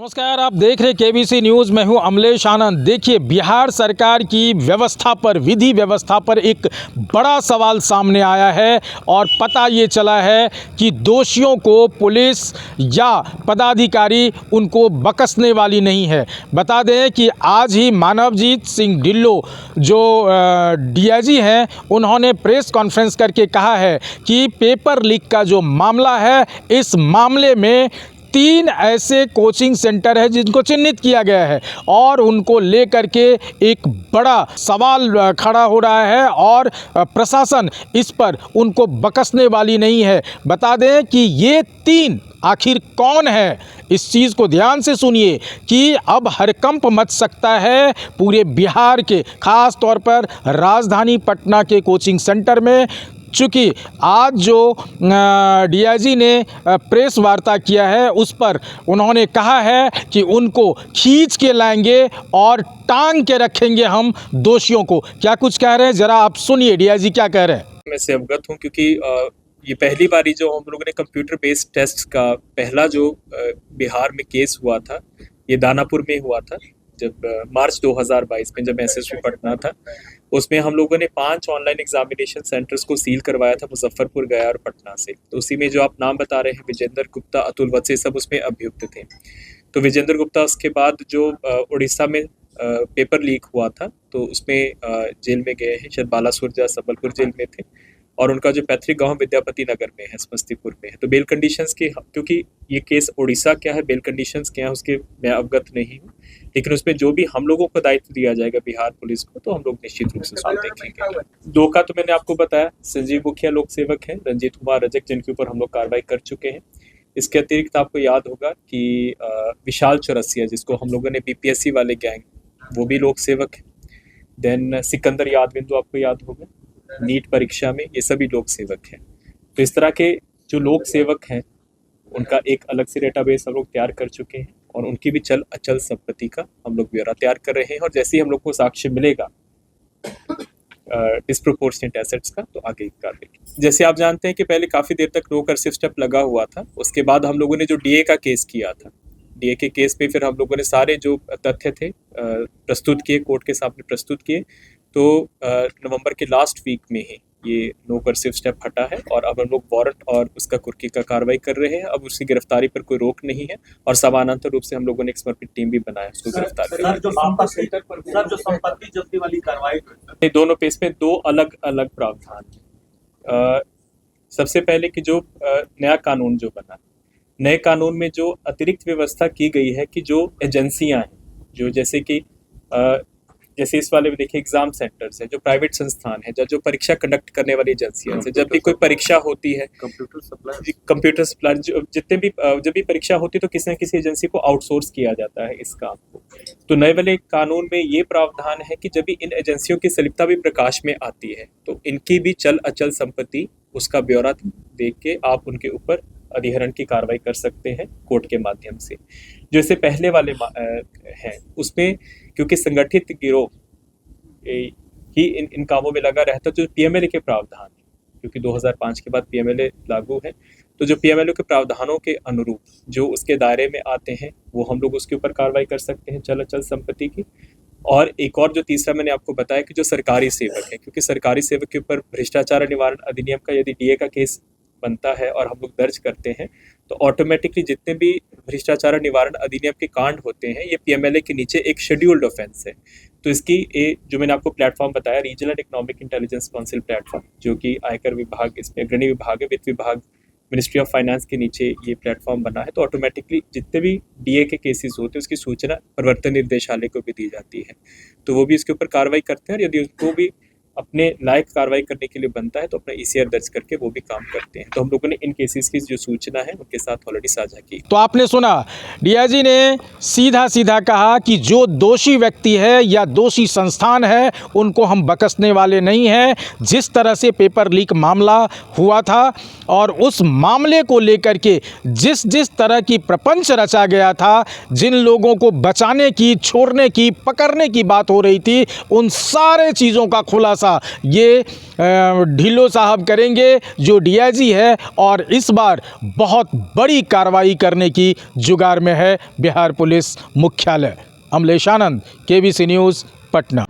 नमस्कार, आप देख रहे केबीसी न्यूज़। मैं हूं अमलेश आनंद। देखिए, बिहार सरकार की व्यवस्था पर, विधि व्यवस्था पर एक बड़ा सवाल सामने आया है और पता ये चला है कि दोषियों को पुलिस या पदाधिकारी उनको बख्शने वाली नहीं है। बता दें कि आज ही मानवजीत सिंह ढिल्लों जो डीआईजी हैं, उन्होंने प्रेस कॉन्फ्रेंस करके कहा है कि पेपर लीक का जो मामला है, इस मामले में 3 ऐसे कोचिंग सेंटर है जिनको चिन्हित किया गया है और उनको लेकर के एक बड़ा सवाल खड़ा हो रहा है और प्रशासन इस पर उनको बख्शने वाली नहीं है। बता दें कि ये 3 आखिर कौन है, इस चीज़ को ध्यान से सुनिए कि अब हड़कंप मच सकता है पूरे बिहार के, ख़ास तौर पर राजधानी पटना के कोचिंग सेंटर में। चूँकि आज जो डीआईजी ने प्रेस वार्ता किया है, उस पर उन्होंने कहा है कि उनको खींच के लाएंगे और टांग के रखेंगे हम दोषियों को। क्या कुछ कह रहे हैं, ज़रा आप सुनिए डीआईजी क्या कह रहे हैं। मैं से अवगत हूँ क्योंकि ये पहली बारी जो हम लोगों ने कंप्यूटर बेस्ड टेस्ट का पहला जो बिहार में केस हुआ था, ये दानापुर में हुआ था जब मार्च 2022 में जब एसएसवी पटना था। उसमें हम लोगों ने 5 ऑनलाइन एग्जामिनेशन सेंटर्स को सील करवाया था, मुजफ्फरपुर, गया और पटना से। तो उसी में जो आप नाम बता रहे हैं, विजेंद्र गुप्ता, अतुल वत्स, सब उसमें अभियुक्त थे। तो विजेंद्र गुप्ता उसके बाद जो उड़ीसा में पेपर लीक हुआ था, तो उसमें जेल में गए हैं, शायद बालासुर या संबलपुर जेल में थे, और उनका जो पैतृक गांव विद्यापति नगर में है, समस्तीपुर में है। तो बेल कंडीशंस के, क्योंकि ये केस उड़ीसा क्या है, बेल कंडीशंस क्या है उसके मैं अवगत नहीं हूँ, लेकिन उसमें जो भी हम लोगों को दायित्व दिया जाएगा बिहार पुलिस को, तो हम लोग निश्चित रूप से उसको देखेंगे। 2 का तो मैंने आपको बताया, संजीव मुखिया लोक सेवक हैं, रंजीत कुमार रजक, जिनके ऊपर हम लोग कार्रवाई कर चुके हैं। इसके अतिरिक्त आपको याद होगा कि विशाल चौरसिया, जिसको हम लोगों ने बीपीएससी वाले गैंग, वो भी लोक सेवक है। देन सिकंदर यादविंदु आपको याद होगा, नीट परीक्षा में, ये सभी लोक सेवक हैं। तो इस तरह के जो लोक सेवक हैं, उनका एक अलग से डेटाबेस हम लोग तैयार कर चुके हैं और उनकी भी चल अचल संपत्ति का हम लोग ब्यौरा तैयार कर रहे हैं। और जैसे ही हम लोग को साक्ष्य मिलेगा डिस्प्रोपोर्शनेट एसेट्स का, तो आगे कार्रवाई। जैसे आप जानते हैं कि पहले काफ़ी देर तक नो कर्सिव स्टेप लगा हुआ था। उसके बाद हम लोगों ने जो डीए का केस किया था, डीए के केस पे फिर हम लोगों ने सारे जो तथ्य थे प्रस्तुत किए, कोर्ट के सामने प्रस्तुत किए। तो नवंबर के लास्ट वीक में ही ये नो कर्सिव स्टेप हटा है और अब हम लोग वारंट और उसका कुर्की का कार्रवाई कर रहे हैं। अब उसकी गिरफ्तारी पर कोई रोक नहीं है और समानांतर रूप से हम लोगों ने एक समर्पित टीम भी बनाया उसको गिरफ्तार करने। जो संपत्ति जब्ती वाली कार्रवाई, दोनों पेश में 2 अलग अलग प्रावधान है। सबसे पहले कि जो नया कानून जो बना, नए कानून में जो अतिरिक्त व्यवस्था की गई है कि जो एजेंसियां हैं, जो जैसे कि जैसे इस वाले में देखिए एग्जाम सेंटर्स है, जो प्राइवेट संस्थान है, जो परीक्षा कंडक्ट करने वाली एजेंसियां हैं, जब भी कोई परीक्षा होती है, कंप्यूटर सप्लाई, जितने भी जब भी परीक्षा होती है तो किसी न किसी एजेंसी को आउटसोर्स किया जाता है इस काम को। तो नए वाले कानून में ये प्रावधान है कि जब भी इन एजेंसियों की सलिप्तता भी प्रकाश में आती है, तो इनकी भी चल अचल संपत्ति, उसका ब्यौरा देख के आप उनके ऊपर अधिहरण की कार्रवाई कर सकते हैं कोर्ट के माध्यम से। जो इससे पहले वाले हैं, उसमें क्योंकि संगठित गिरोह ही इन कामों में लगा रहता, जो पीएमएलए के प्रावधान है, क्योंकि 2005 के बाद पीएमएलए लागू है, तो जो पीएमएलए के प्रावधानों के अनुरूप जो उसके दायरे में आते हैं, वो हम लोग उसके ऊपर कार्रवाई कर सकते हैं चल अचल संपत्ति की। और एक और जो तीसरा मैंने आपको बताया कि जो सरकारी सेवक है, क्योंकि सरकारी सेवक के ऊपर भ्रष्टाचार निवारण अधिनियम का यदि डीए का केस बनता है और हम लोग दर्ज करते हैं, तो ऑटोमेटिकली जितने भी भ्रष्टाचार निवारण अधिनियम के कांड होते हैं, ये पीएमएलए के नीचे एक शेड्यूल्ड ऑफेंस है। तो इसकी जो मैंने आपको प्लेटफॉर्म बताया, regional economic intelligence council platform, जो कि आयकर विभाग, इसमें अग्रणी विभाग है, वित्त विभाग, मिनिस्ट्री ऑफ फाइनेंस के नीचे ये प्लेटफॉर्म बना है। तो ऑटोमेटिकली जितने भी डीए के केसेस होते हैं, उसकी सूचना प्रवर्तन निर्देशालय को भी दी जाती है, तो वो भी इसके ऊपर कार्रवाई करते हैं। और यदि उनको भी अपने लायक कार्रवाई करने के लिए बनता है, तो अपना ईसीआर दर्ज करके वो भी काम करते हैं। तो हम लोगों ने इन केसेस की जो सूचना है उनके साथ ऑलरेडी साझा की। तो आपने सुना, डीआईजी ने सीधा सीधा कहा कि जो दोषी व्यक्ति है या दोषी संस्थान है, उनको हम बख्शने वाले नहीं हैं। जिस तरह से पेपर लीक मामला हुआ था और उस मामले को लेकर के जिस तरह की प्रपंच रचा गया था, जिन लोगों को बचाने की, छोड़ने की, पकड़ने की बात हो रही थी, उन सारे चीज़ों का खुलासा खुलासा ये ढिल्लो साहब करेंगे जो डीआईजी है, और इस बार बहुत बड़ी कार्रवाई करने की जुगार में है बिहार पुलिस मुख्यालय। अमलेश आनंद, केबीसी न्यूज़, पटना।